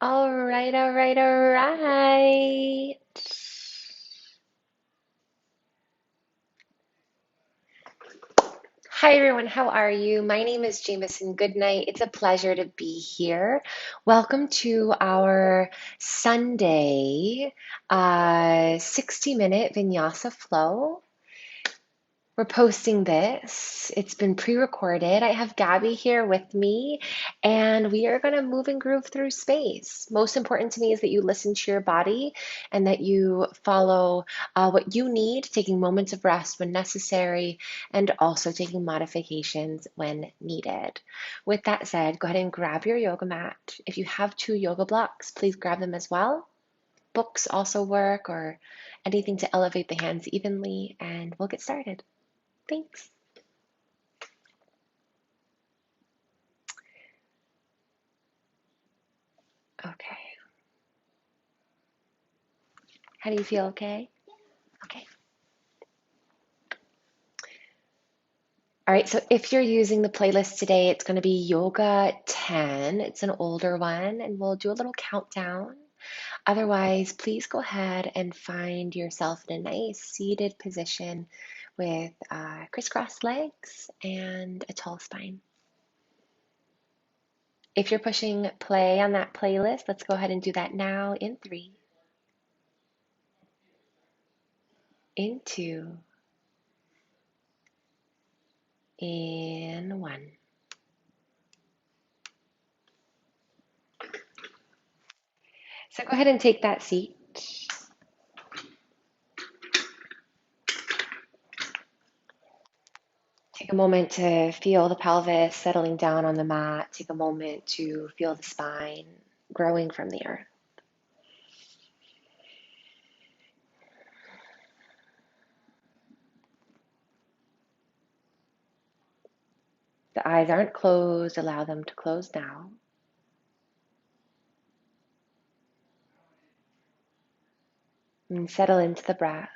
All right, all right, all right. Hi, everyone. How are you? My name is Jamison Goodnight. It's a pleasure to be here. Welcome to our Sunday 60-minute Vinyasa flow. We're posting this. It's been pre-recorded. I have Gabby here with me, and we are going to move and groove through space. Most important to me is that you listen to your body and that you follow what you need, taking moments of rest when necessary, and also taking modifications when needed. With that said, go ahead and grab your yoga mat. If you have two yoga blocks, please grab them as well. Books also work, or anything to elevate the hands evenly, and we'll get started. Thanks. Okay. How do you feel? Okay? Okay. All right. So if you're using the playlist today, it's going to be Yoga 10. It's an older one, and we'll do a little countdown. Otherwise, please go ahead and find yourself in a nice seated position with crisscross legs and a tall spine. If you're pushing play on that playlist, let's go ahead and do that now in 3, in 2, in 1. So go ahead and take that seat. Take a moment to feel the pelvis settling down on the mat. Take a moment to feel the spine growing from the earth. The eyes aren't closed, allow them to close now. And settle into the breath.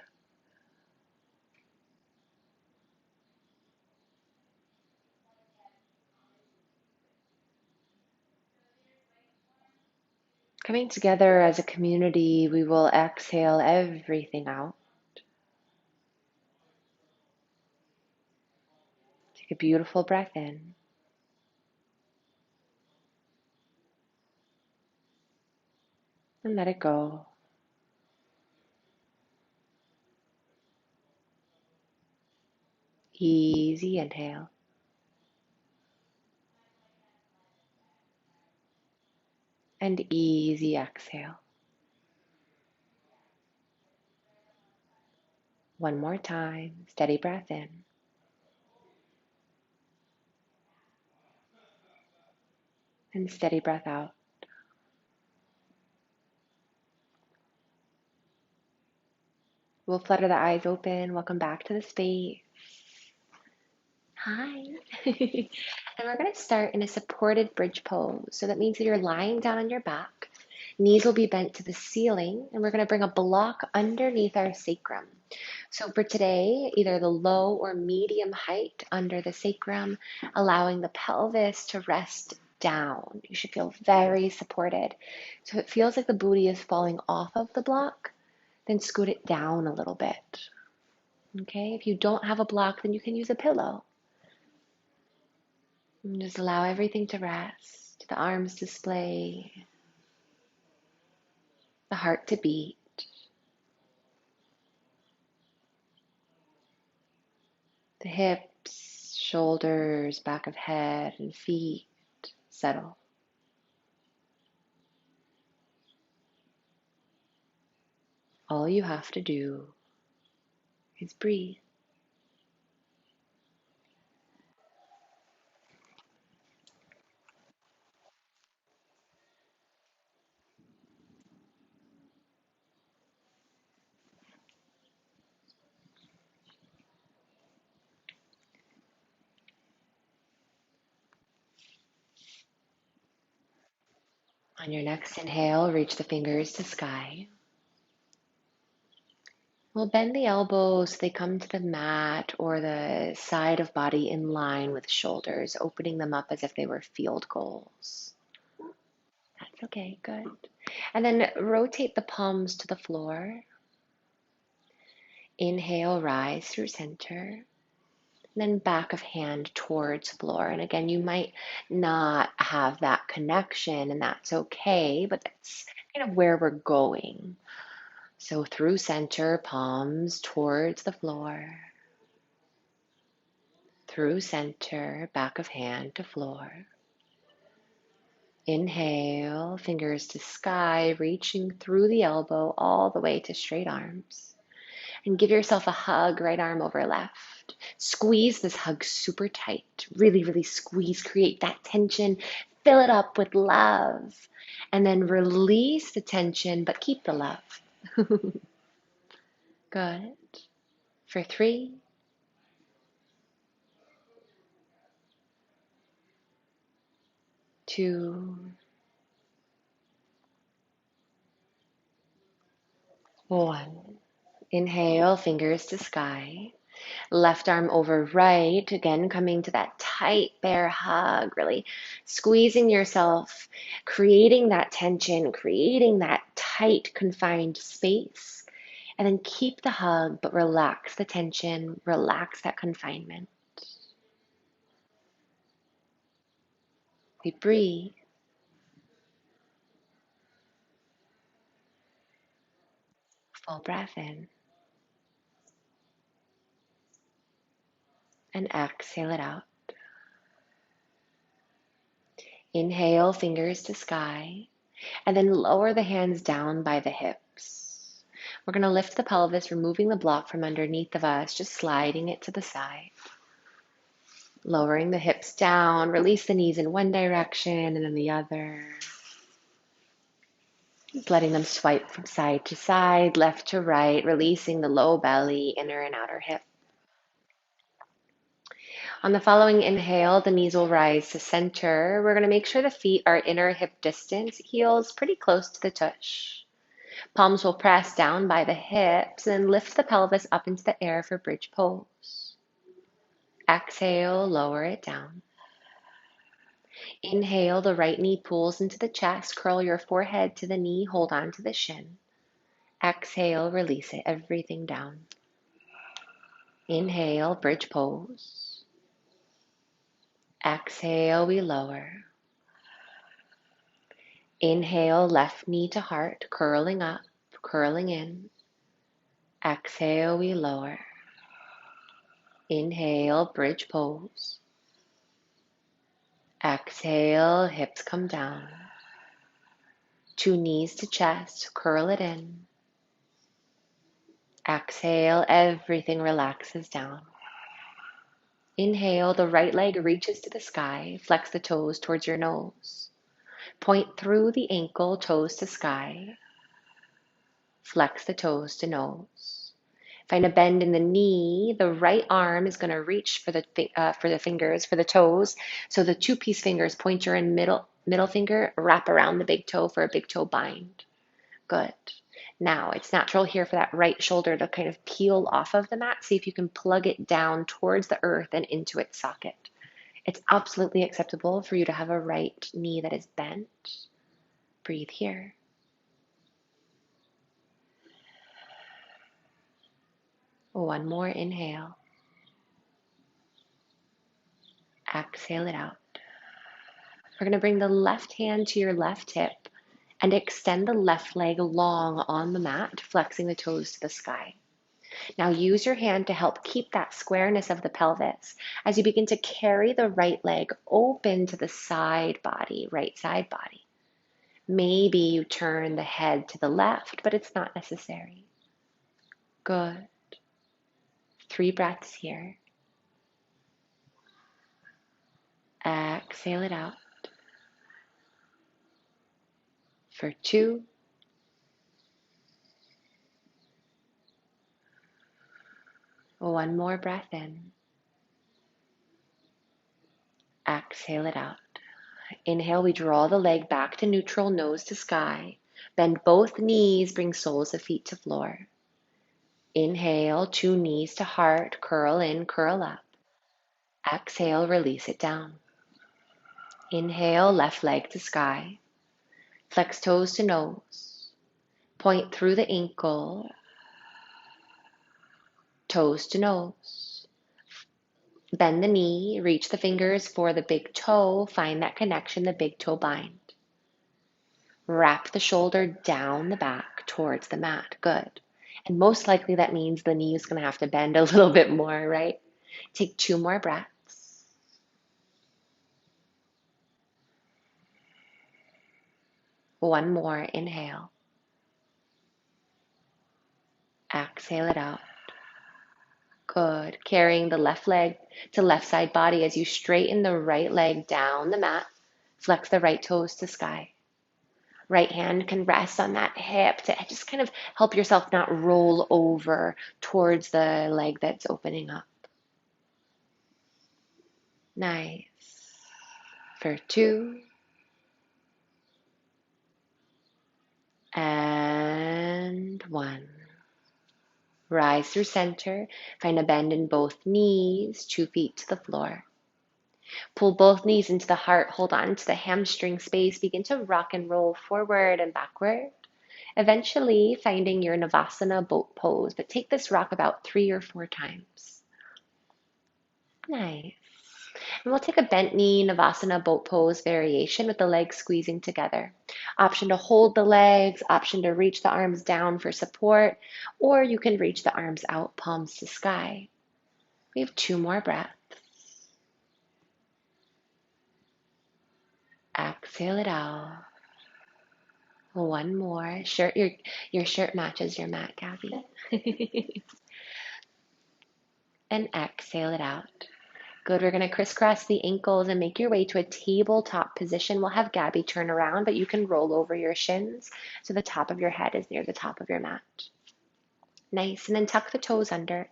Coming together as a community, we will exhale everything out. Take a beautiful breath in. And let it go. Easy inhale. And easy exhale. One more time. Steady breath in. And steady breath out. We'll flutter the eyes open. Welcome back to the space. Hi. And we're going to start in a supported bridge pose. So that means that you're lying down on your back. Knees will be bent to the ceiling, and we're going to bring a block underneath our sacrum. So for today, either the low or medium height under the sacrum, allowing the pelvis to rest down. You should feel very supported. So it feels like the booty is falling off of the block, then scoot it down a little bit. Okay, if you don't have a block, then you can use a pillow. And just allow everything to rest, the arms display, the heart to beat, the hips, shoulders, back of head, and feet settle. All you have to do is breathe. On your next inhale, reach the fingers to sky. We'll bend the elbows so they come to the mat or the side of body in line with shoulders, opening them up as if they were field goals. That's Okay, good. And then rotate the palms to the floor. Inhale, rise through center. And then back of hand towards floor. And again, you might not have that connection, and that's okay, but that's kind of where we're going. So through center, palms towards the floor. Through center, back of hand to floor. Inhale, fingers to sky, reaching through the elbow all the way to straight arms. And give yourself a hug, right arm over left. Squeeze this hug super tight. Really, really squeeze. Create that tension. Fill it up with love. And then release the tension, but keep the love. Good. For 3, 2, 1. Inhale, fingers to sky. Left arm over right, again coming to that tight bear hug, really squeezing yourself, creating that tension, creating that tight confined space, and then keep the hug, but relax the tension, relax that confinement. We breathe. Full breath in, and exhale it out. Inhale, fingers to sky, and then lower the hands down by the hips. We're going to lift the pelvis, removing the block from underneath of us, just sliding it to the side. Lowering the hips down, release the knees in one direction and then the other. Just letting them swipe from side to side, left to right, releasing the low belly, inner and outer hip. On the following inhale, the knees will rise to center. We're going to make sure the feet are inner hip distance, heels pretty close to the tush. Palms will press down by the hips and lift the pelvis up into the air for bridge pose. Exhale, lower it down. Inhale, the right knee pulls into the chest. Curl your forehead to the knee, hold on to the shin. Exhale, release it, everything down. Inhale, bridge pose. Exhale, we lower. Inhale, left knee to heart, curling up, curling in. Exhale, we lower. Inhale, bridge pose. Exhale, hips come down. 2 knees to chest, curl it in. Exhale, everything relaxes down. Inhale, the right leg reaches to the sky. Flex the toes towards your nose. Point through the ankle, toes to sky. Flex the toes to nose. Find a bend in the knee. The right arm is going to reach for the fingers, for the toes. So the 2-piece fingers, pointer and middle finger, wrap around the big toe for a big toe bind. Good. Now, it's natural here for that right shoulder to kind of peel off of the mat. See if you can plug it down towards the earth and into its socket. It's absolutely acceptable for you to have a right knee that is bent. Breathe here. One more inhale. Exhale it out. We're going to bring the left hand to your left hip and extend the left leg long on the mat, flexing the toes to the sky. Now use your hand to help keep that squareness of the pelvis as you begin to carry the right leg open to the side body, right side body. Maybe you turn the head to the left, but it's not necessary. Good. 3 breaths here. Exhale it out. For 2. One more breath in. Exhale it out. Inhale, we draw the leg back to neutral, nose to sky. Bend both knees, bring soles of feet to floor. Inhale, 2 knees to heart, curl in, curl up. Exhale, release it down. Inhale, left leg to sky. Flex toes to nose. Point through the ankle. Toes to nose. Bend the knee, reach the fingers for the big toe, find that connection, the big toe bind. Wrap the shoulder down the back towards the mat, good. And most likely that means the knee is going to have to bend a little bit more, right? Take 2 more breaths. One more, inhale. Exhale it out. Good. Carrying the left leg to left side body as you straighten the right leg down the mat. Flex the right toes to sky. Right hand can rest on that hip to just kind of help yourself not roll over towards the leg that's opening up. Nice. For 2. And 1. Rise through center. Find a bend in both knees, 2 feet to the floor. Pull both knees into the heart. Hold on to the hamstring space. Begin to rock and roll forward and backward. Eventually finding your Navasana boat pose, but take this rock about 3 or 4 times. Nice. And we'll take a bent knee Navasana boat pose variation with the legs squeezing together. Option to hold the legs, option to reach the arms down for support, or you can reach the arms out, palms to sky. We have 2 more breaths. Exhale it out. 1 more. Your shirt matches your mat, Gabby. And exhale it out. Good. We're going to crisscross the ankles and make your way to a tabletop position. We'll have Gabby turn around, but you can roll over your shins so the top of your head is near the top of your mat. Nice. And then tuck the toes under.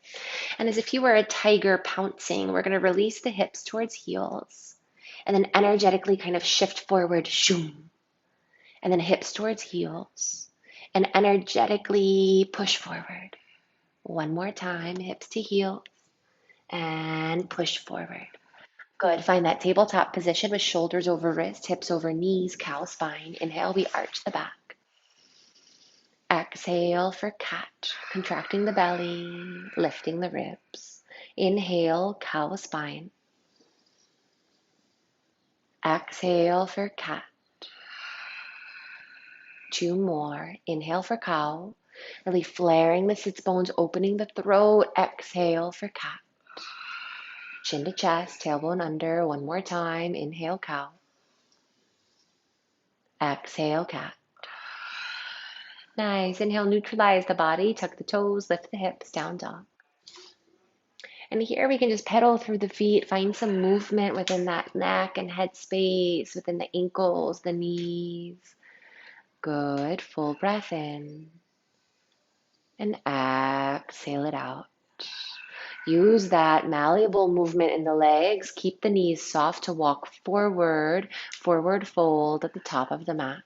And as if you were a tiger pouncing, we're going to release the hips towards heels and then energetically kind of shift forward. Shoom. And then hips towards heels and energetically push forward. 1 more time, hips to heels and push forward. Good. Find that tabletop position with shoulders over wrist, hips over knees, cow spine. Inhale, we arch the back. Exhale for cat, contracting the belly, lifting the ribs. Inhale, cow spine. Exhale for cat. 2 more. Inhale for cow. Really flaring the sits bones, opening the throat. Exhale for cat. Chin to chest, tailbone under. 1 more time. Inhale, cow. Exhale, cat. Nice. Inhale, neutralize the body. Tuck the toes, lift the hips, down dog. And here we can just pedal through the feet, find some movement within that neck and head space, within the ankles, the knees. Good. Full breath in. And exhale it out. Use that malleable movement in the legs. Keep the knees soft to walk forward, forward fold at the top of the mat.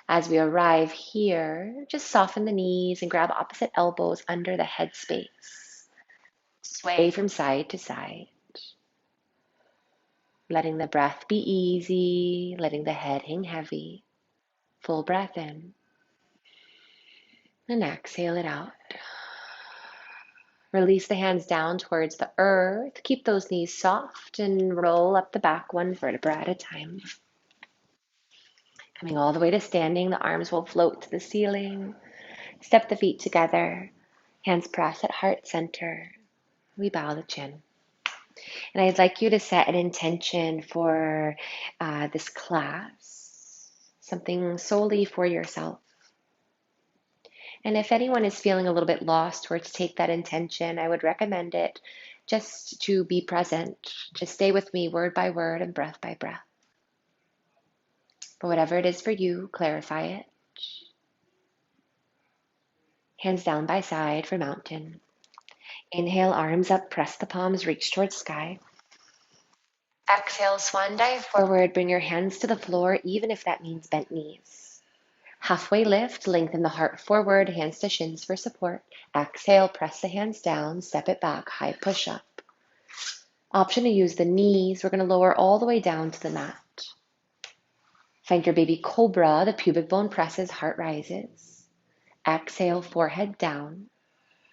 As we arrive here, just soften the knees and grab opposite elbows under the head space. Sway from side to side. Letting the breath be easy, letting the head hang heavy. Full breath in. And exhale it out. Release the hands down towards the earth. Keep those knees soft and roll up the back 1 vertebra at a time. Coming all the way to standing, the arms will float to the ceiling. Step the feet together. Hands press at heart center. We bow the chin. And I'd like you to set an intention for this class, something solely for yourself. And if anyone is feeling a little bit lost where to take that intention, I would recommend it just to be present. Just stay with me word by word and breath by breath. But whatever it is for you, clarify it. Hands down by side for mountain. Inhale, arms up, press the palms, reach towards sky. Exhale, swan dive forward, bring your hands to the floor, even if that means bent knees. Halfway lift, lengthen the heart forward, hands to shins for support. Exhale, press the hands down, step it back, high push up. Option to use the knees. We're going to lower all the way down to the mat. Find your baby Cobra. The pubic bone presses, heart rises. Exhale, forehead down.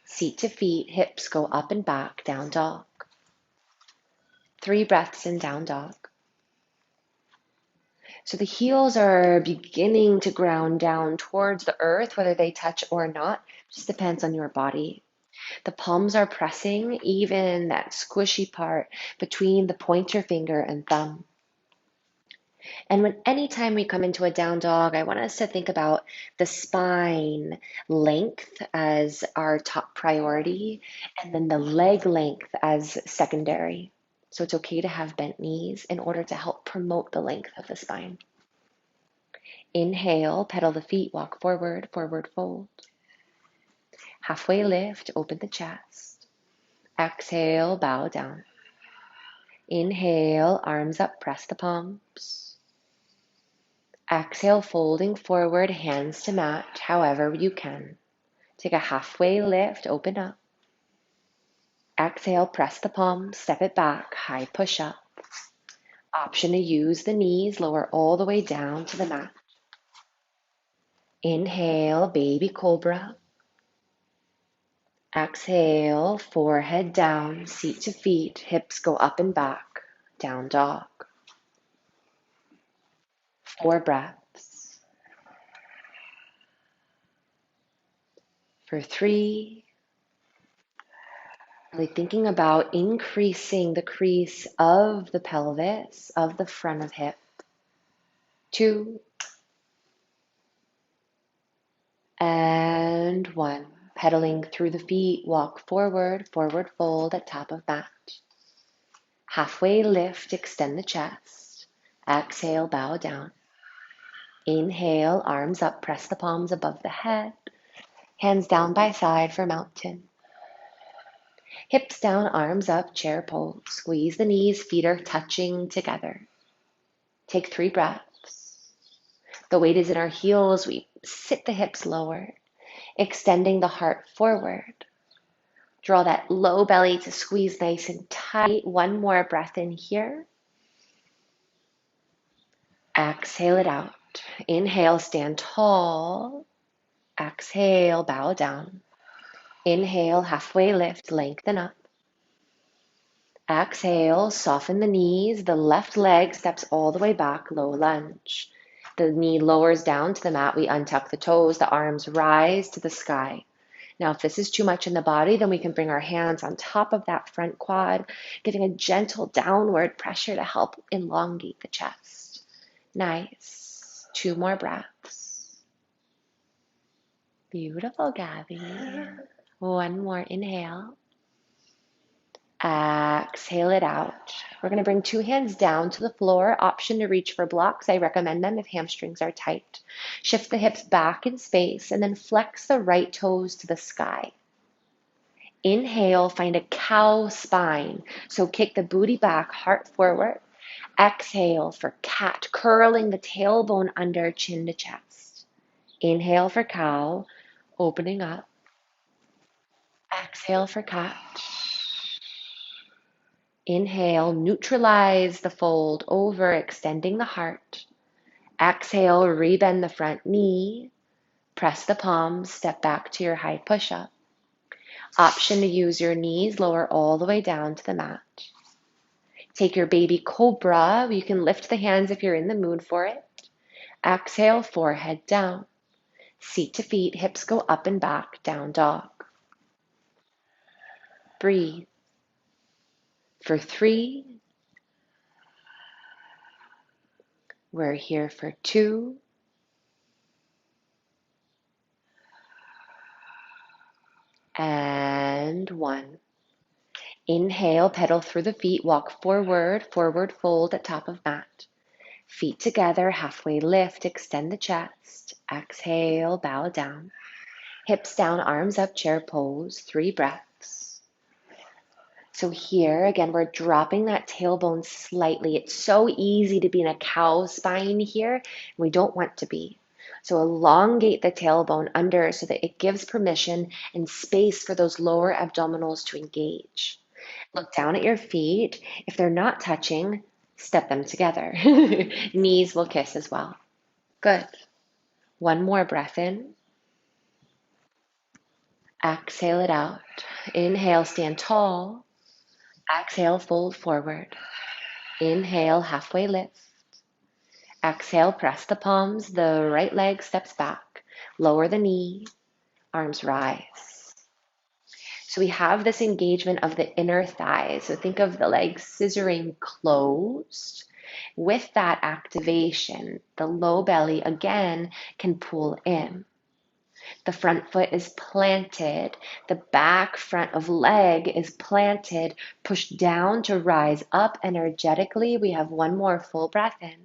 Seat to feet, hips go up and back, down dog. 3 breaths in down dog. So the heels are beginning to ground down towards the earth, whether they touch or not, just depends on your body. The palms are pressing, even that squishy part between the pointer finger and thumb. And anytime we come into a down dog, I want us to think about the spine length as our top priority, and then the leg length as secondary. So it's okay to have bent knees in order to help promote the length of the spine. Inhale, pedal the feet, walk forward, forward fold. Halfway lift, open the chest. Exhale, bow down. Inhale, arms up, press the palms. Exhale, folding forward, hands to mat, however you can. Take a halfway lift, open up. Exhale, press the palms, step it back, high push up. Option to use the knees, lower all the way down to the mat. Inhale, baby cobra. Exhale, forehead down, seat to feet, hips go up and back, down dog. 4 breaths. For 3, really thinking about increasing the crease of the pelvis, of the front of hip. 2, and 1. Pedaling through the feet, walk forward, forward fold at top of mat. Halfway lift, extend the chest. Exhale, bow down. Inhale, arms up, press the palms above the head. Hands down by side for mountain. Hips down, arms up, chair pose. Squeeze the knees, feet are touching together. Take 3 breaths. The weight is in our heels. We sit the hips lower, extending the heart forward. Draw that low belly to squeeze nice and tight. 1 more breath in here. Exhale it out. Inhale, stand tall. Exhale, bow down. Inhale, halfway lift, lengthen up. Exhale, soften the knees. The left leg steps all the way back, low lunge. The knee lowers down to the mat. We untuck the toes. The arms rise to the sky. Now, if this is too much in the body, then we can bring our hands on top of that front quad, giving a gentle downward pressure to help elongate the chest. Nice. 2 more breaths. Beautiful, Gabby. 1 more inhale. Exhale it out. We're going to bring 2 hands down to the floor. Option to reach for blocks. I recommend them if hamstrings are tight. Shift the hips back in space and then flex the right toes to the sky. Inhale, find a cow spine. So kick the booty back, heart forward. Exhale for cat, curling the tailbone under, chin to chest. Inhale for cow, opening up. Exhale for cat. Inhale, neutralize the fold over, extending the heart. Exhale, rebend the front knee. Press the palms, step back to your high push-up. Option to use your knees, lower all the way down to the mat. Take your baby cobra. You can lift the hands if you're in the mood for it. Exhale, forehead down. Seat to feet, hips go up and back, down dog. Breathe. For 3, we're here for 2, and 1. Inhale, pedal through the feet, walk forward, forward fold at top of mat. Feet together, halfway lift, extend the chest. Exhale, bow down. Hips down, arms up, chair pose, 3 breaths. So here, again, we're dropping that tailbone slightly. It's so easy to be in a cow spine here. We don't want to be. So elongate the tailbone under so that it gives permission and space for those lower abdominals to engage. Look down at your feet. If they're not touching, step them together. Knees will kiss as well. Good. One more breath in. Exhale it out. Inhale, stand tall. Exhale, fold forward. Inhale, halfway lift. Exhale, press the palms. The right leg steps back. Lower the knee. Arms rise. So we have this engagement of the inner thighs. So think of the legs scissoring closed. With that activation, the low belly again can pull in. The front foot is planted. The back front of leg is planted. Push down to rise up energetically. We have one more full breath in.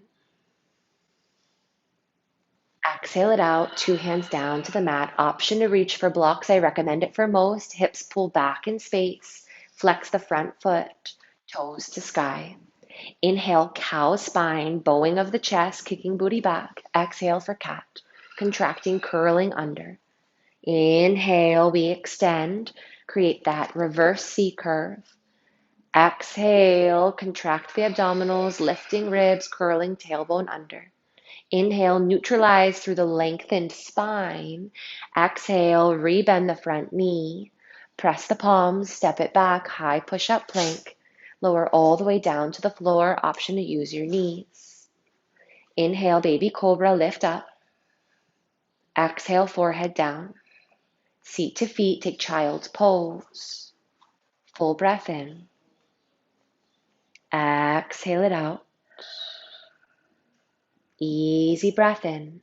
Exhale it out, two hands down to the mat. Option to reach for blocks. I recommend it for most. Hips pull back in space. Flex the front foot, toes to sky. Inhale, cow spine, bowing of the chest, kicking booty back. Exhale for cat, contracting, curling under. Inhale, we extend, create that reverse C curve. Exhale, contract the abdominals, lifting ribs, curling tailbone under. Inhale, neutralize through the lengthened spine. Exhale, rebend the front knee. Press the palms, step it back, high push-up plank. Lower all the way down to the floor, option to use your knees. Inhale, baby cobra, lift up. Exhale, forehead down. Seat to feet, take child's pose. Full breath in. Exhale it out. Easy breath in.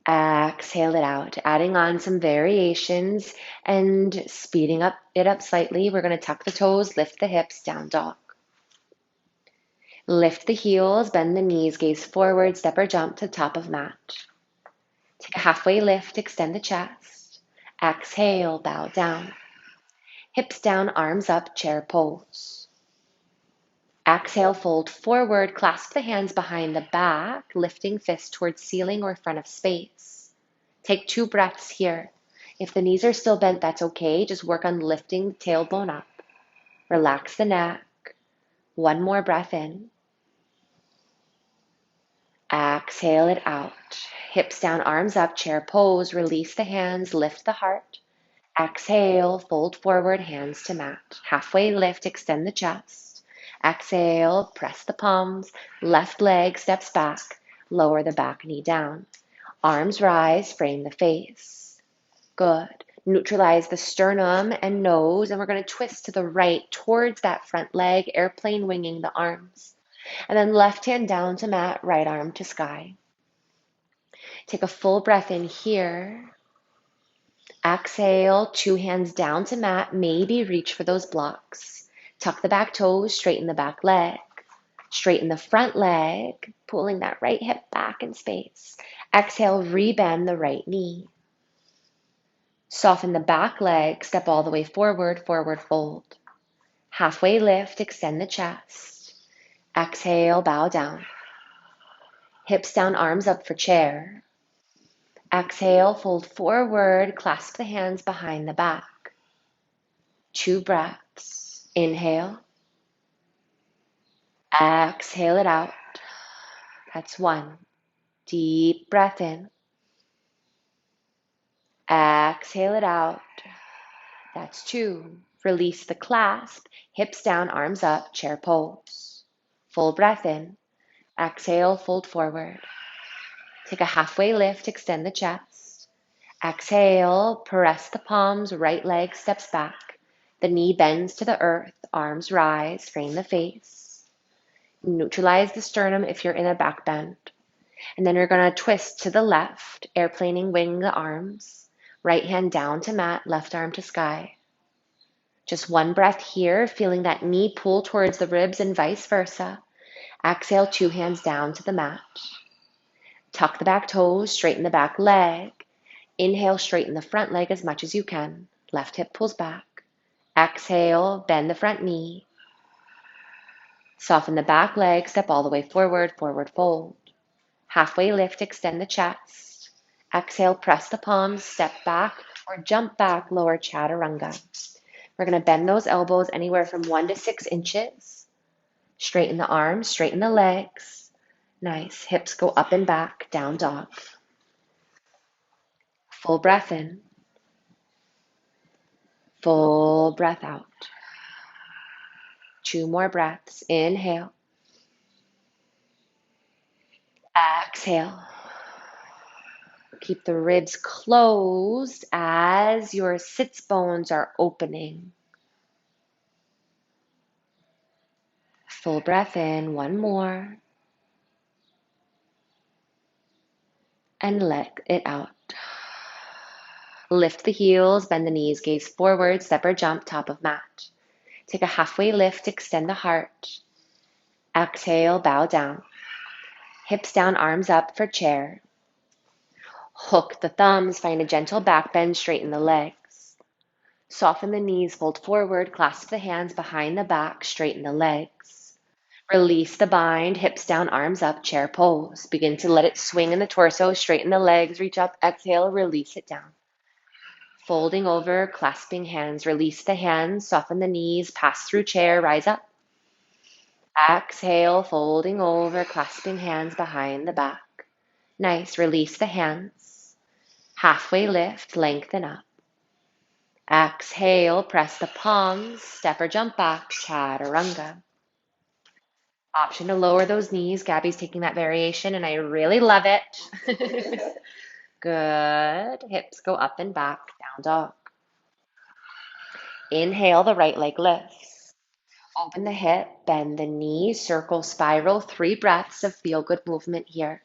Exhale it out, adding on some variations and speeding it up slightly. We're going to tuck the toes, lift the hips, down dog. Lift the heels, bend the knees, gaze forward, step or jump to top of mat. Take a halfway lift, extend the chest. Exhale, bow down. Hips down, arms up, chair pose. Exhale, fold forward, clasp the hands behind the back, lifting fist towards ceiling or front of space. Take 2 breaths here. If the knees are still bent, that's okay. Just work on lifting the tailbone up. Relax the neck. One more breath in. Exhale it out. Hips down, arms up, chair pose. Release the hands, lift the heart. Exhale, fold forward, hands to mat. Halfway lift, extend the chest. Exhale, press the palms. Left leg steps back. Lower the back knee down. Arms rise, frame the face. Good. Neutralize the sternum and nose, and we're going to twist to the right towards that front leg, airplane winging the arms. And then left hand down to mat, right arm to sky. Take a full breath in here. Exhale, 2 hands down to mat, maybe reach for those blocks. Tuck the back toes, straighten the back leg. Straighten the front leg, pulling that right hip back in space. Exhale, rebend the right knee. Soften the back leg, step all the way forward, forward fold. Halfway lift, extend the chest. Exhale, bow down. Hips down, arms up for chair. Exhale, fold forward, clasp the hands behind the back. 2 breaths. Inhale. Exhale it out. That's 1. Deep breath in. Exhale it out. That's 2. Release the clasp. Hips down, arms up, chair pose. Full breath in. Exhale, fold forward. Take a halfway lift, extend the chest. Exhale, press the palms, right leg steps back. The knee bends to the earth, arms rise, frame the face. Neutralize the sternum if you're in a back bend. And then we're going to twist to the left, airplaning, wing the arms. Right hand down to mat, left arm to sky. Just 1 breath here, feeling that knee pull towards the ribs and vice versa. Exhale, 2 hands down to the mat. Tuck the back toes, straighten the back leg. Inhale, straighten the front leg as much as you can. Left hip pulls back. Exhale, bend the front knee. Soften the back leg, step all the way forward, forward fold. Halfway lift, extend the chest. Exhale, press the palms, step back or jump back, lower Chaturanga. We're going to bend those elbows anywhere from 1 to 6 inches. Straighten the arms, straighten the legs. Nice. Hips go up and back, down dog. Full breath in. Full breath out. 2 more breaths. Inhale. Exhale. Keep the ribs closed as your sits bones are opening. Full breath in. 1 more. And let it out. Lift the heels, bend the knees, gaze forward, step or jump, top of mat. Take a halfway lift, extend the heart. Exhale, bow down. Hips down, arms up for chair. Hook the thumbs, find a gentle back bend, straighten the legs. Soften the knees, fold forward, clasp the hands behind the back, straighten the legs. Release the bind, hips down, arms up, chair pose. Begin to let it swing in the torso, straighten the legs, reach up, exhale, release it down. Folding over, clasping hands, release the hands, soften the knees, pass through chair, rise up. Exhale, folding over, clasping hands behind the back. Nice, release the hands. Halfway lift, lengthen up. Exhale, press the palms, step or jump back, Chaturanga. Option to lower those knees. Gabby's taking that variation and I really love it. Good. Hips go up and back, down dog. Inhale, the right leg lifts. Open the hip, bend the knee, circle, spiral. 3 breaths of feel-good movement here.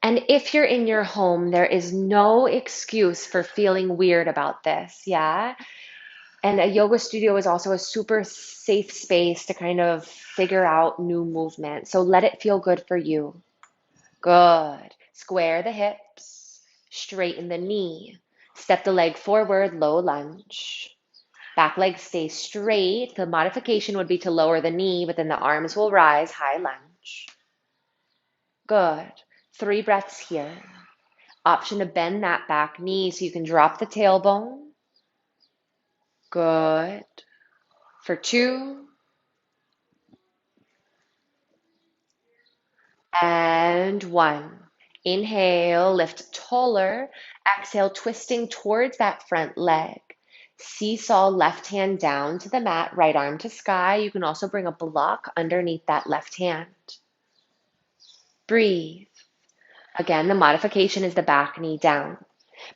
And if you're in your home, there is no excuse for feeling weird about this, yeah? And a yoga studio is also a super safe space to kind of figure out new movement. So let it feel good for you. Good. Square the hips, straighten the knee. Step the leg forward, low lunge. Back leg stays straight. The modification would be to lower the knee, but then the arms will rise, high lunge. Good. 3 breaths here. Option to bend that back knee so you can drop the tailbone. Good. For 2. And 1. Inhale, lift taller. Exhale, twisting towards that front leg. Seesaw, left hand down to the mat, right arm to sky. You can also bring a block underneath that left hand. Breathe. Again, the modification is the back knee down.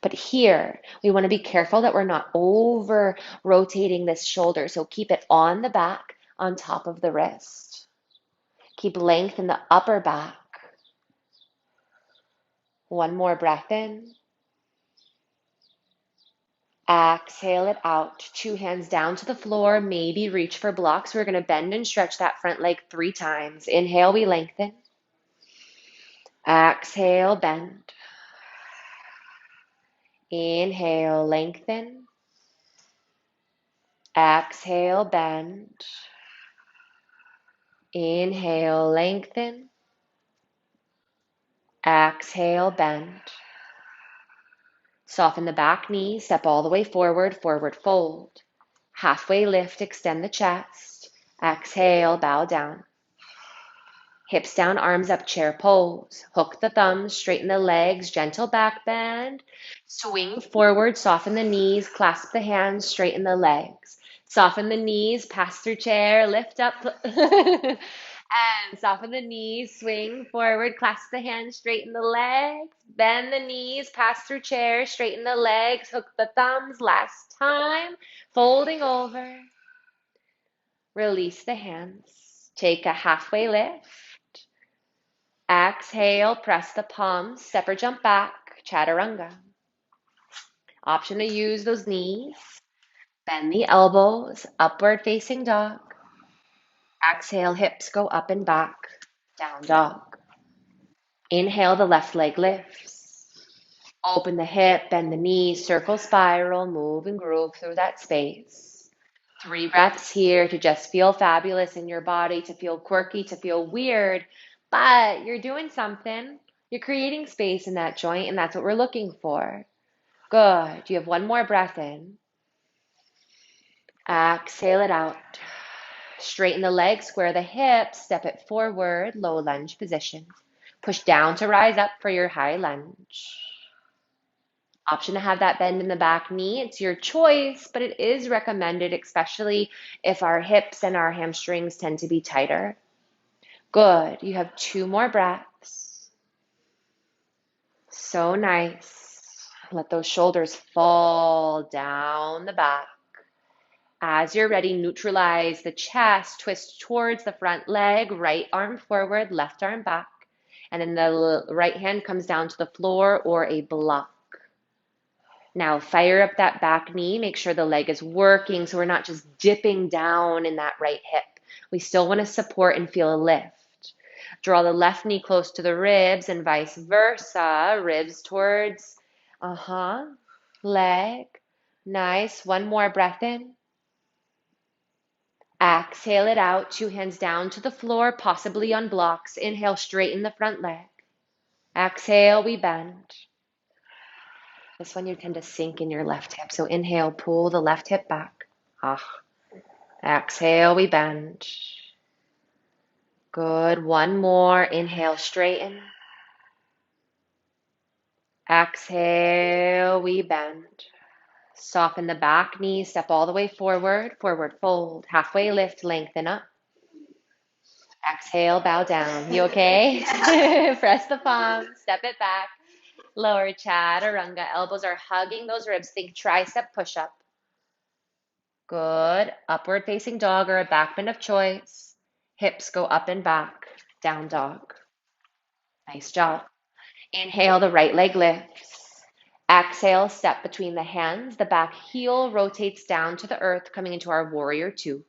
But here, we want to be careful that we're not over rotating this shoulder. So keep it on the back, on top of the wrist. Keep length in the upper back. 1 more breath in. Exhale it out. 2 hands down to the floor. Maybe reach for blocks. We're going to bend and stretch that front leg 3 times. Inhale, we lengthen. Exhale, bend. Inhale, lengthen. Exhale, bend. Inhale, lengthen. Exhale, bend. Soften the back knee, step all the way forward, forward fold. Halfway lift, extend the chest. Exhale, bow down. Hips down, arms up, chair pose. Hook the thumbs, straighten the legs, gentle back bend. Swing forward, soften the knees, clasp the hands, straighten the legs. Soften the knees, pass through chair, lift up. And soften the knees, swing forward, clasp the hands, straighten the legs. Bend the knees, pass through chair, straighten the legs, hook the thumbs. Last time, folding over. Release the hands. Take a halfway lift. Exhale, press the palms, step or jump back, Chaturanga. Option to use those knees. Bend the elbows, upward facing dog. Exhale, hips go up and back, down dog. Inhale, the left leg lifts. Open the hip, bend the knees, circle, spiral, move and groove through that space. 3 breaths here to just feel fabulous in your body, to feel quirky, to feel weird. But you're doing something. You're creating space in that joint, and that's what we're looking for. Good. You have 1 more breath in. Exhale it out. Straighten the legs, square the hips, step it forward, low lunge position. Push down to rise up for your high lunge. Option to have that bend in the back knee. It's your choice, but it is recommended, especially if our hips and our hamstrings tend to be tighter. Good. You have 2 more breaths. So nice. Let those shoulders fall down the back. As you're ready, neutralize the chest, twist towards the front leg, right arm forward, left arm back. And then the right hand comes down to the floor or a block. Now fire up that back knee. Make sure the leg is working so we're not just dipping down in that right hip. We still want to support and feel a lift. Draw the left knee close to the ribs and vice versa. Ribs towards, leg. Nice. 1 more breath in. Exhale it out. 2 hands down to the floor, possibly on blocks. Inhale, straighten the front leg. Exhale, we bend. This one you tend to sink in your left hip. So inhale, pull the left hip back. Exhale, we bend. Good. 1 more. Inhale, straighten. Exhale, we bend. Soften the back knee. Step all the way forward. Forward fold. Halfway lift. Lengthen up. Exhale, bow down. You okay? Press the palms. Step it back. Lower chaturanga. Elbows are hugging those ribs. Think tricep push-up. Good. Upward facing dog or a back bend of choice. Hips go up and back. Down dog. Nice job. Inhale, the right leg lifts. Exhale, step between the hands. The back heel rotates down to the earth, coming into our warrior 2.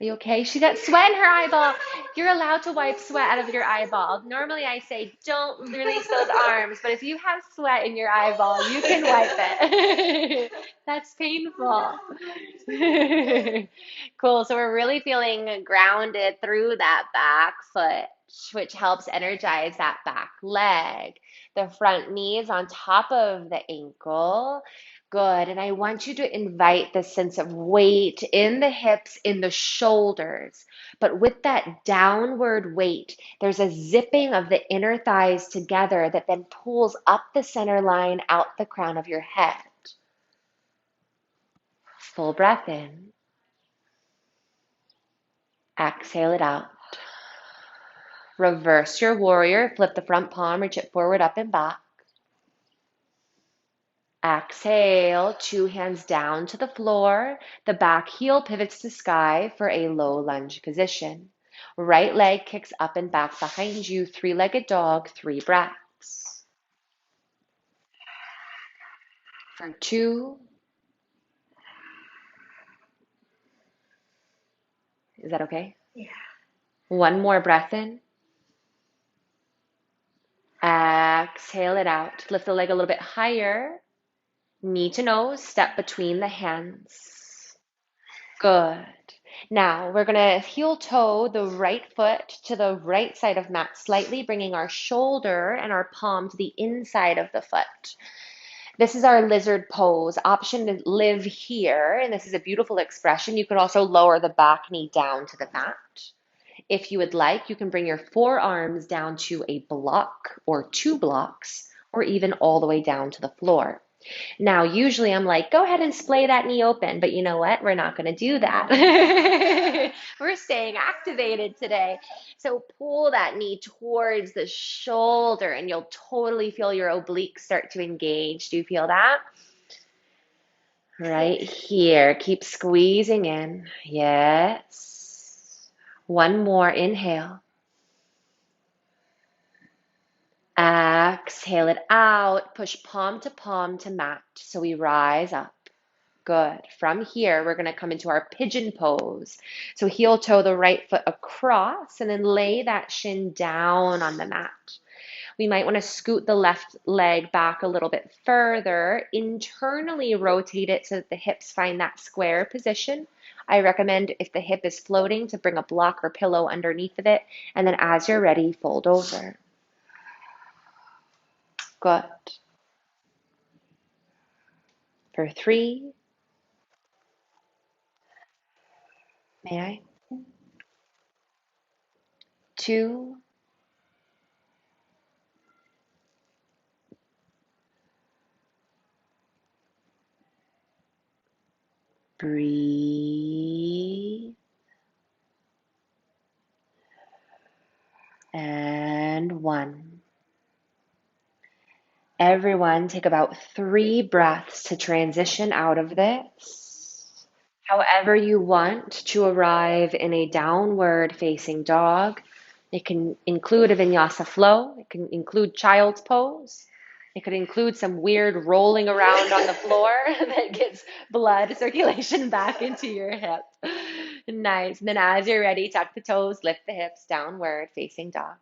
Are you okay? She got sweat in her eyeball. You're allowed to wipe sweat out of your eyeball. Normally I say don't release those arms, but if you have sweat in your eyeball, you can wipe it. That's painful. Cool. So we're really feeling grounded through that back foot, which helps energize that back leg. The front knee is on top of the ankle. Good. And I want you to invite the sense of weight in the hips, in the shoulders. But with that downward weight, there's a zipping of the inner thighs together that then pulls up the center line, out the crown of your head. Full breath in. Exhale it out. Reverse your warrior. Flip the front palm, reach it forward, up and back. Exhale, 2 hands down to the floor. The back heel pivots to sky for a low lunge position. Right leg kicks up and back behind you. 3-legged dog, 3 breaths. For 2. Is that okay? Yeah. 1 more breath in. Exhale it out. Lift the leg a little bit higher. Knee to nose, step between the hands. Good. Now we're going to heel toe the right foot to the right side of mat slightly, bringing our shoulder and our palm to the inside of the foot. This is our lizard pose. Option to live here, and this is a beautiful expression. You could also lower the back knee down to the mat. If you would like, you can bring your forearms down to a block or 2 blocks, or even all the way down to the floor. Now, usually I'm like, go ahead and splay that knee open, but you know what? We're not going to do that. We're staying activated today. So pull that knee towards the shoulder and you'll totally feel your obliques start to engage. Do you feel that? Right here. Keep squeezing in. Yes. 1 more. Inhale. Exhale it out. Push palm to mat. So we rise up. Good. From here, we're going to come into our pigeon pose. So heel toe the right foot across and then lay that shin down on the mat. We might want to scoot the left leg back a little bit further, internally rotate it so that the hips find that square position. I recommend, if the hip is floating, to bring a block or pillow underneath of it, and then as you're ready, fold over. Good. For 3, May I? 2, breathe, and 1. Everyone take about 3 breaths to transition out of this. However you want to arrive in a downward facing dog. It can include a vinyasa flow. It can include child's pose. It could include some weird rolling around on the floor that gets blood circulation back into your hip. Nice. And then as you're ready, tuck the toes, lift the hips, downward facing dog.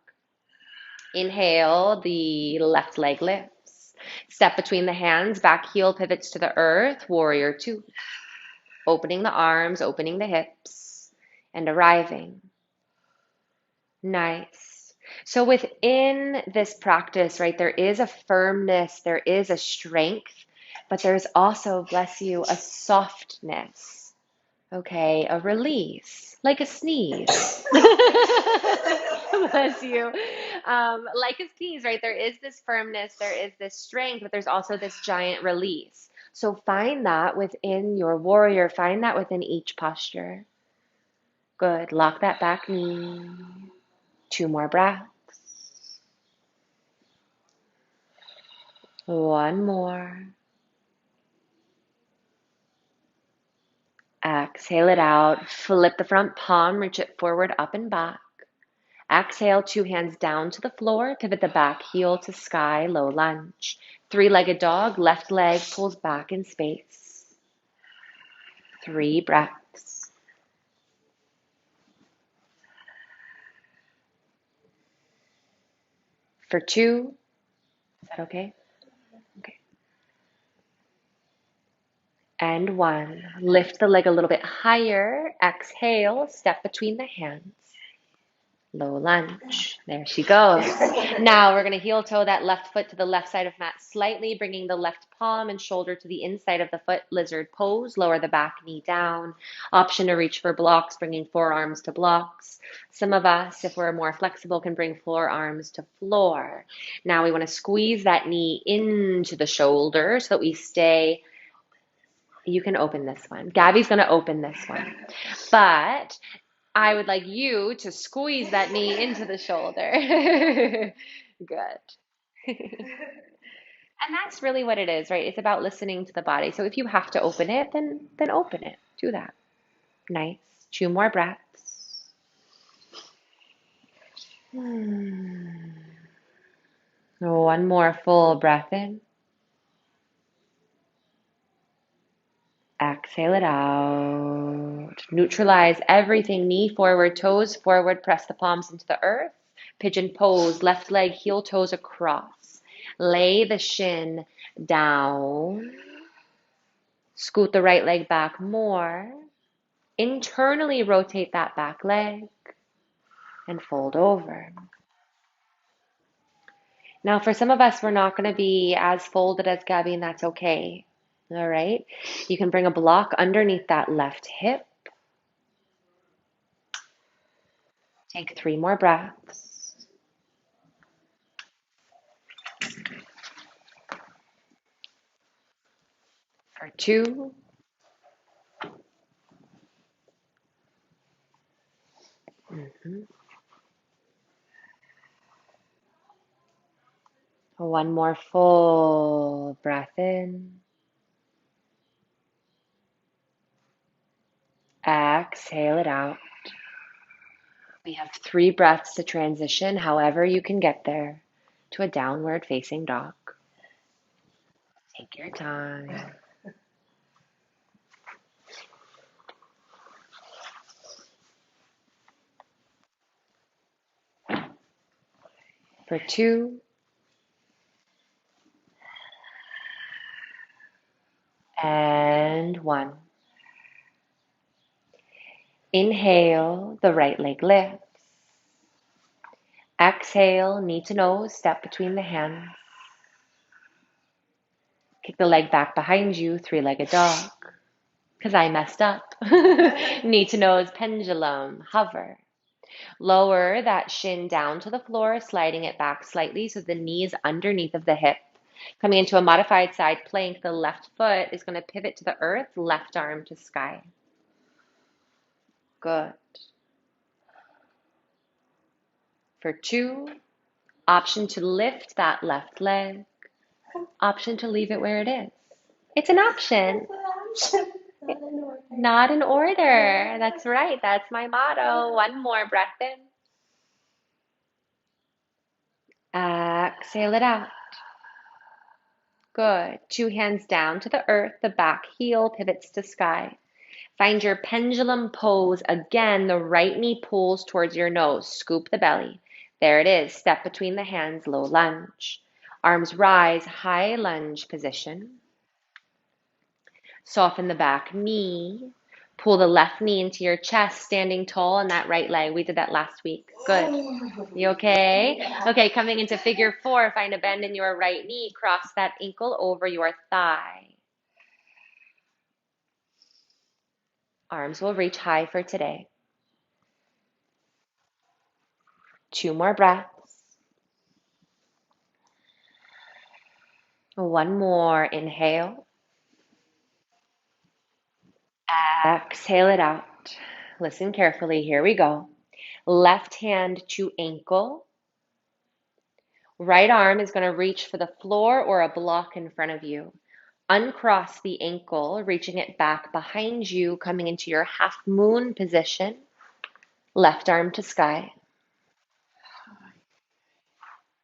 Inhale, the left leg lifts. Step between the hands, back heel pivots to the earth, warrior 2. Opening the arms, opening the hips, and arriving. Nice. So within this practice, right, there is a firmness, there is a strength, but there's also, bless you, a softness. Okay, a release, like a sneeze. Bless you. Like a sneeze, right? There is this firmness, there is this strength, but there's also this giant release. So find that within your warrior, find that within each posture. Good. Lock that back knee. 2 more breaths. 1 more. Exhale it out. Flip the front palm, reach it forward, up and back. Exhale, 2 hands down to the floor. Pivot the back heel to sky, low lunge. 3-legged dog, left leg pulls back in space. 3 breaths. For 2, is that okay? Okay. And 1. Lift the leg a little bit higher. Exhale, step between the hands. Low lunge. There she goes. Now we're going to heel toe that left foot to the left side of mat slightly, bringing the left palm and shoulder to the inside of the foot. Lizard pose. Lower the back knee down. Option to reach for blocks, bringing forearms to blocks. Some of us, if we're more flexible, can bring forearms to floor. Now we want to squeeze that knee into the shoulder so that we stay. You can open this one. Gabby's going to open this one. But I would like you to squeeze that knee into the shoulder. Good. And that's really what it is, right? It's about listening to the body. So if you have to open it, then open it. Do that. Nice. 2 more breaths. 1 more full breath in. Exhale it out. Neutralize everything. Knee forward, toes forward. Press the palms into the earth. Pigeon pose. Left leg, heel toes across. Lay the shin down. Scoot the right leg back more. Internally rotate that back leg and fold over. Now, for some of us, we're not going to be as folded as Gabby, and that's okay. All right. You can bring a block underneath that left hip. Take 3 more breaths. For 2. Mm-hmm. 1 more full breath in. Exhale it out. We have 3 breaths to transition, however you can get there, to a downward facing dog. Take your time. For 2. And 1. Inhale, the right leg lifts. Exhale, knee to nose, step between the hands. Kick the leg back behind you, 3-legged dog. because I messed up. Knee to nose pendulum, hover. Lower that shin down to the floor, sliding it back slightly so the knee is underneath of the hip. Coming into a modified side plank, the left foot is going to pivot to the earth, left arm to sky. Good. For 2, option to lift that left leg, option to leave it where it is. It's an option. Not in order. That's right. That's my motto. One more breath in. Exhale it out. Good. 2 hands down to the earth. The back heel pivots to sky. Find your pendulum pose. Again, the right knee pulls towards your nose. Scoop the belly. There it is. Step between the hands, low lunge. Arms rise, high lunge position. Soften the back knee. Pull the left knee into your chest, standing tall on that right leg. We did that last week. Good. You okay? Okay, coming into figure 4, find a bend in your right knee. Cross that ankle over your thigh. Arms will reach high for today. 2 more breaths. 1 more. Inhale. Exhale it out. Listen carefully. Here we go. Left hand to ankle. Right arm is going to reach for the floor or a block in front of you. Uncross the ankle, reaching it back behind you, coming into your half moon position. Left arm to sky.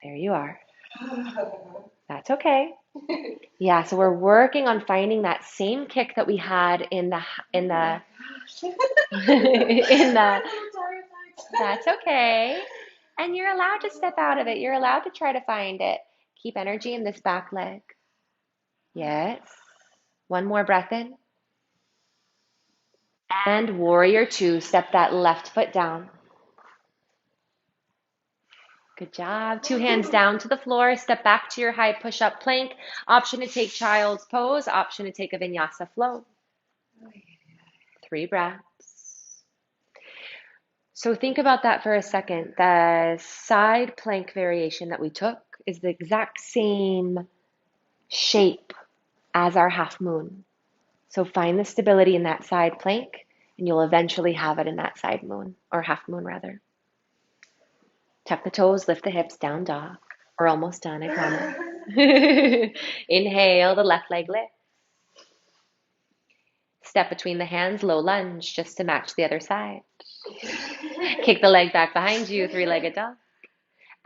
There you are. That's okay. Yeah, so we're working on finding that same kick that we had in the in the that's okay. And you're allowed to step out of it. You're allowed to try to find it. Keep energy in this back leg. Yes. 1 more breath in. And warrior 2, step that left foot down. Good job. 2 hands down to the floor. Step back to your high push-up plank. Option to take child's pose. Option to take a vinyasa flow. 3 breaths. So think about that for a second. The side plank variation that we took is the exact same shape as our half moon. So find the stability in that side plank, and you'll eventually have it in that side moon, or half moon rather. Tuck the toes, lift the hips, down dog. We're almost done, I promise. Inhale, the left leg lifts. Step between the hands, low lunge, just to match the other side. Kick the leg back behind you, 3-legged dog.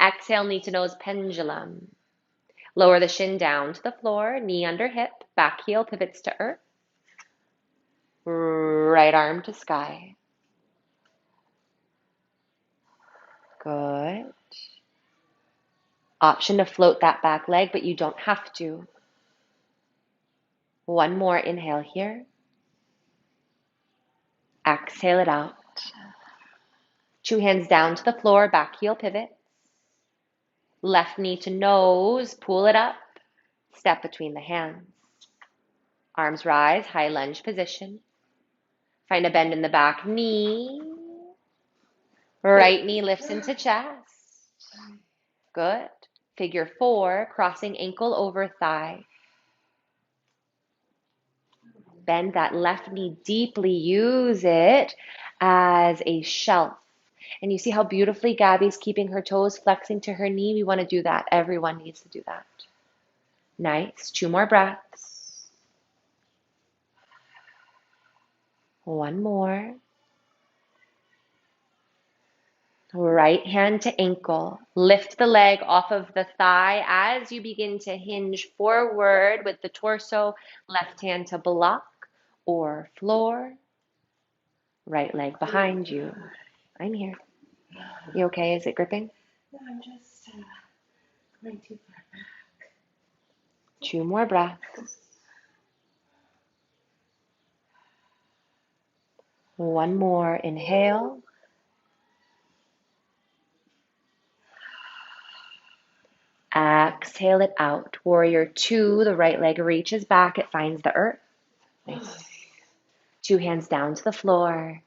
Exhale, knee to nose pendulum. Lower the shin down to the floor, knee under hip, back heel pivots to earth. Right arm to sky. Good. Option to float that back leg, but you don't have to. 1 more inhale here. Exhale it out. 2 hands down to the floor, back heel pivots. Left knee to nose, pull it up. Step between the hands. Arms rise, high lunge position. Find a bend in the back knee. Right knee lifts into chest. Good. Figure 4, crossing ankle over thigh. Bend that left knee deeply. Use it as a shelf. And you see how beautifully Gabby's keeping her toes flexing to her knee? We want to do that. Everyone needs to do that. Nice. 2 more breaths. 1 more. Right hand to ankle. Lift the leg off of the thigh as you begin to hinge forward with the torso. Left hand to block or floor. Right leg behind you. I'm here. You okay? Is it gripping? No, I'm just going too far back. 2 more breaths. 1 more. Inhale. Exhale it out. Warrior 2, the right leg reaches back. It finds the earth. Nice. 2 hands down to the floor.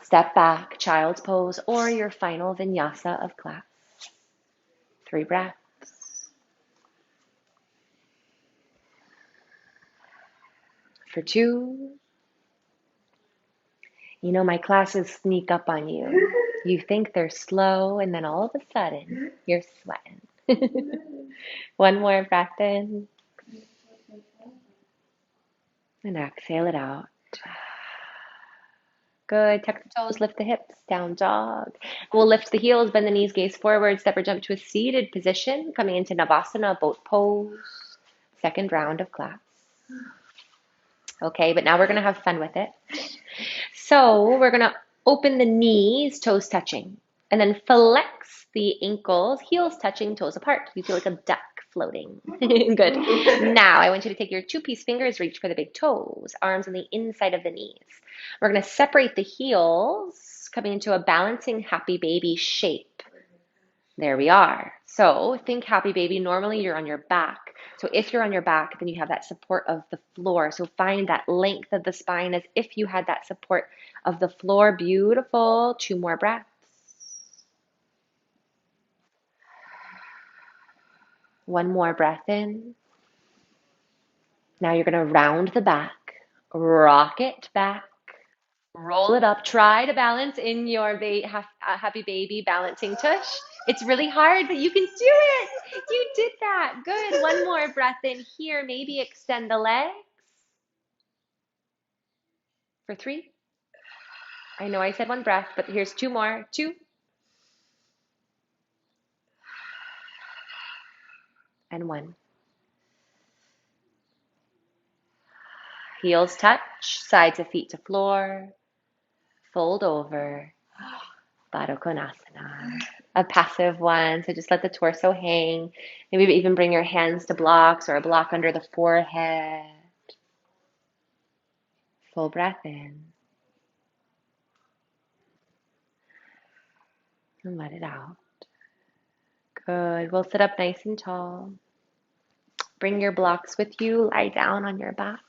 Step back, child's pose, or your final vinyasa of class. 3 breaths. For 2. You know, my classes sneak up on you. You think they're slow, and then all of a sudden, you're sweating. 1 more breath in. And exhale it out. Good. Tuck the toes, lift the hips, down dog. We'll lift the heels, bend the knees, gaze forward, step or jump to a seated position, coming into Navasana, boat pose. 2nd round of class. Okay, but now we're going to have fun with it. So we're going to open the knees, toes touching, and then flex the ankles, heels touching, toes apart. You feel like a duck floating. Good. Now I want you to take your 2-piece fingers, reach for the big toes, arms on the inside of the knees. We're going to separate the heels, coming into a balancing happy baby shape. There we are. So think happy baby. Normally you're on your back. So if you're on your back, then you have that support of the floor. So find that length of the spine as if you had that support of the floor. Beautiful. 2 more breaths. 1 more breath in. Now you're going to round the back, rock it back, roll it up. Try to balance in your happy baby balancing tush. It's really hard, but you can do it. You did that. Good. 1 more breath in here. Maybe extend the legs. For 3. I know I said 1 breath, but here's 2 more. 2. And 1. Heels touch, sides of feet to floor. Fold over. Baddha Konasana. A passive one, so just let the torso hang. Maybe even bring your hands to blocks or a block under the forehead. Full breath in. And let it out. Good. We'll sit up nice and tall. Bring your blocks with you. Lie down on your back.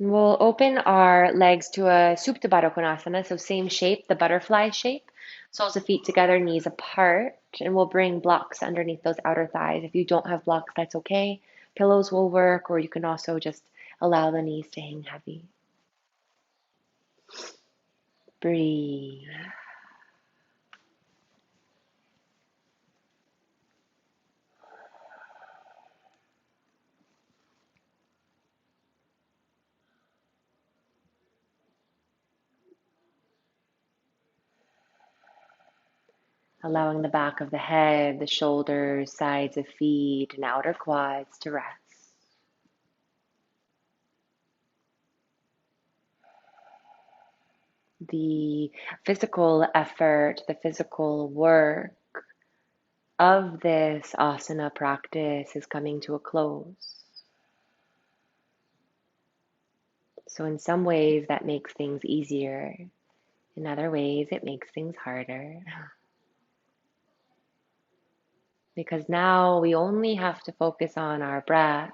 And we'll open our legs to a Supta Baddha Konasana, so same shape, the butterfly shape. Soles of feet together, knees apart, and we'll bring blocks underneath those outer thighs. If you don't have blocks, that's okay. Pillows will work, or you can also just allow the knees to hang heavy. Breathe. Allowing the back of the head, the shoulders, sides of feet, and outer quads to rest. The physical effort, the physical work of this asana practice is coming to a close. So in some ways that makes things easier. In other ways it makes things harder. Because now we only have to focus on our breath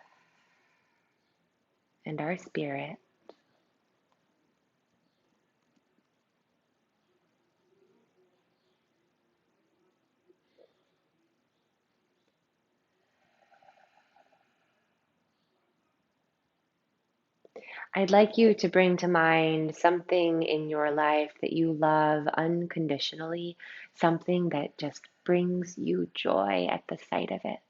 and our spirit. I'd like you to bring to mind something in your life that you love unconditionally, something that just brings you joy at the sight of it.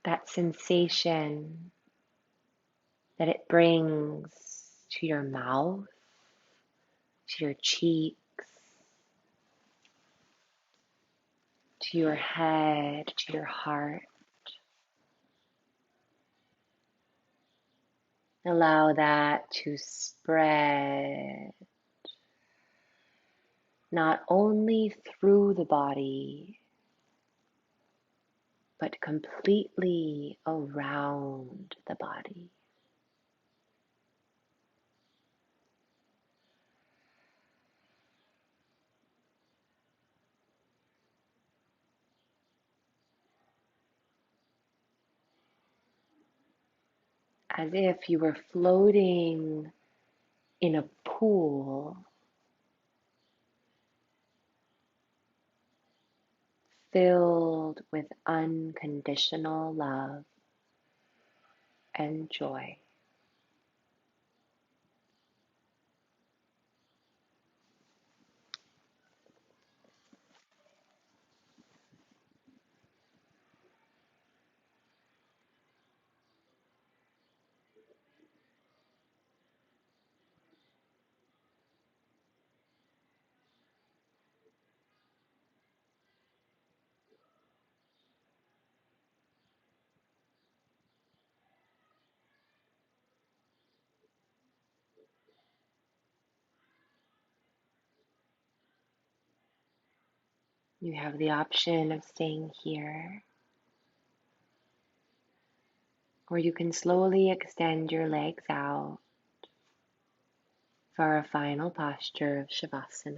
That sensation that it brings to your mouth, to your cheeks, to your head, to your heart. Allow that to spread not only through the body, but completely around the body. as if you were floating in a pool filled with unconditional love and joy. You have the option of staying here, or you can slowly extend your legs out for a final posture of Shavasana.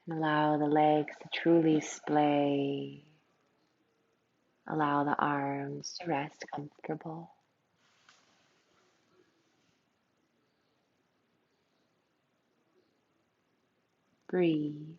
And allow the legs to truly splay. Allow the arms to rest comfortable. Breathe.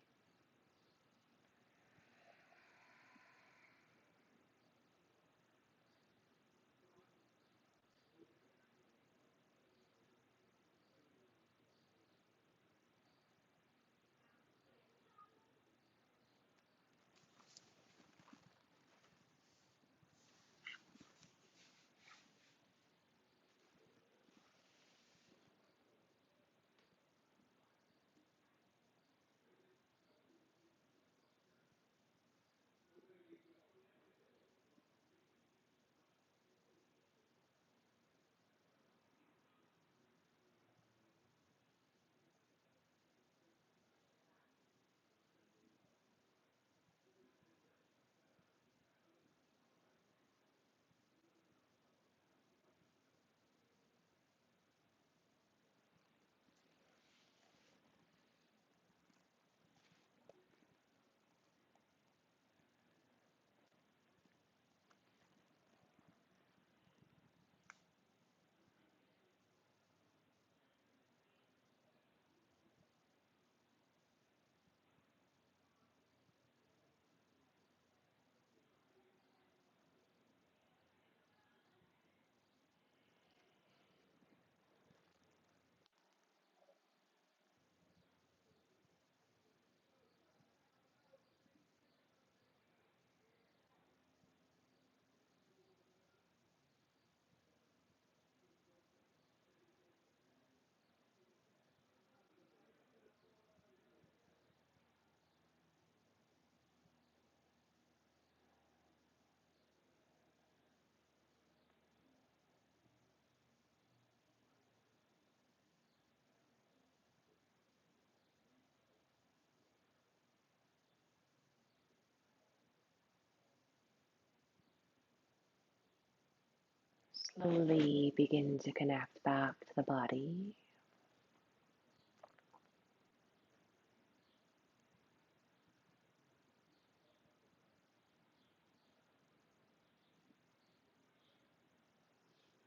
Slowly begin to connect back to the body.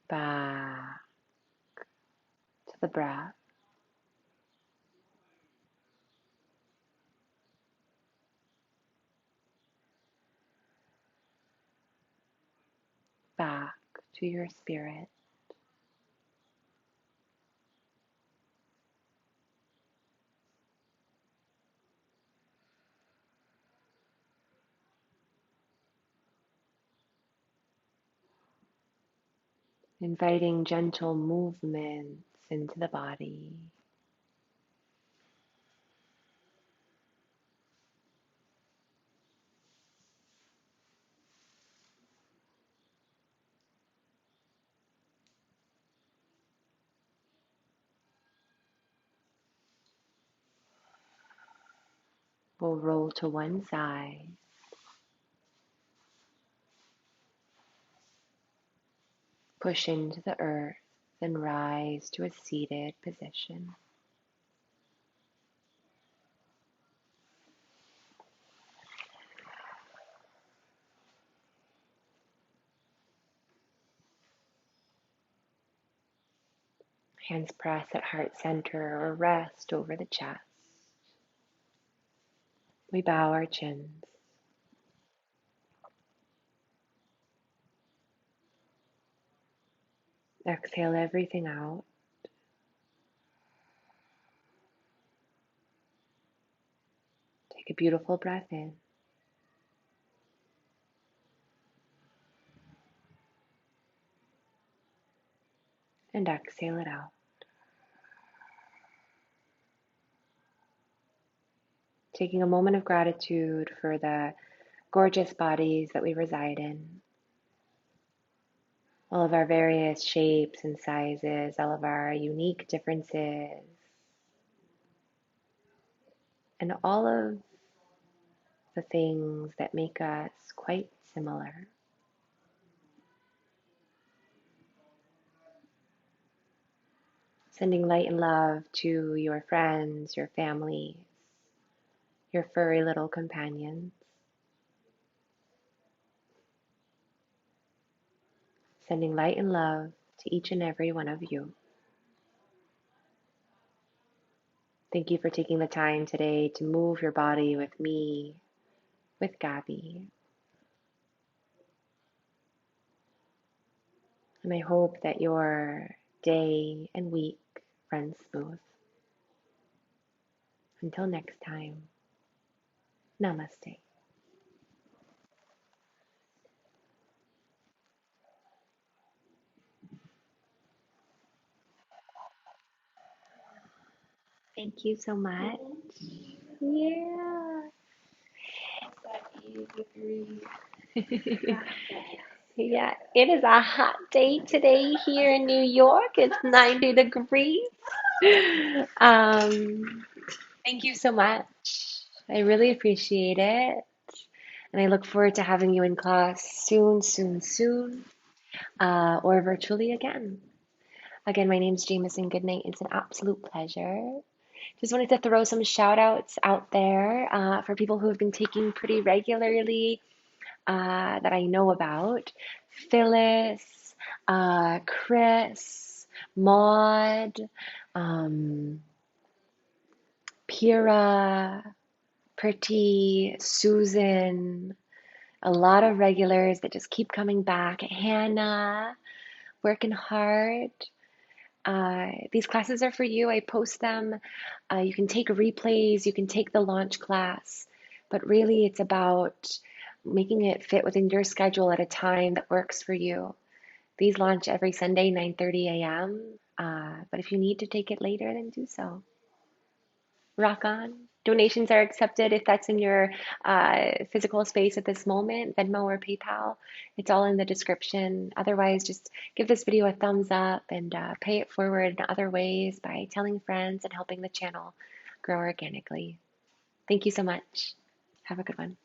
Back to the breath. Back to your spirit. Inviting gentle movements into the body. We'll roll to one side, push into the earth, and rise to a seated position. Hands press at heart center or rest over the chest. We bow our chins. Exhale everything out. Take a beautiful breath in. And exhale it out. Taking a moment of gratitude for the gorgeous bodies that we reside in. All of our various shapes and sizes, all of our unique differences, and all of the things that make us quite similar. Sending light and love to your friends, your families, your furry little companions. Sending light and love to each and every one of you. Thank you for taking the time today to move your body with me, with Gabby. And I hope that your day and week runs smooth. Until next time, namaste. Thank you so much. Yeah. Yeah, it is a hot day today here in New York. It's 90 degrees. Um, Thank you so much. I really appreciate it. And I look forward to having you in class soon, soon, soon, or virtually again. Again, my name is Jamison Goodnight. It's an absolute pleasure. Just wanted to throw some shout outs out there for people who have been taking pretty regularly that I know about. Phyllis, Chris, Maud, um, Pira, Pretty, Susan, a lot of regulars that just keep coming back. Hannah, working hard. These classes are for you. I post them. You can take replays, you can take the launch class, but really it's about making it fit within your schedule at a time that works for you. These launch every Sunday, 9:30 a.m. But if you need to take it later, then do so. Rock on. Donations are accepted if that's in your physical space at this moment, Venmo or PayPal. It's all in the description. Otherwise, just give this video a thumbs up and pay it forward in other ways by telling friends and helping the channel grow organically. Thank you so much. Have a good one.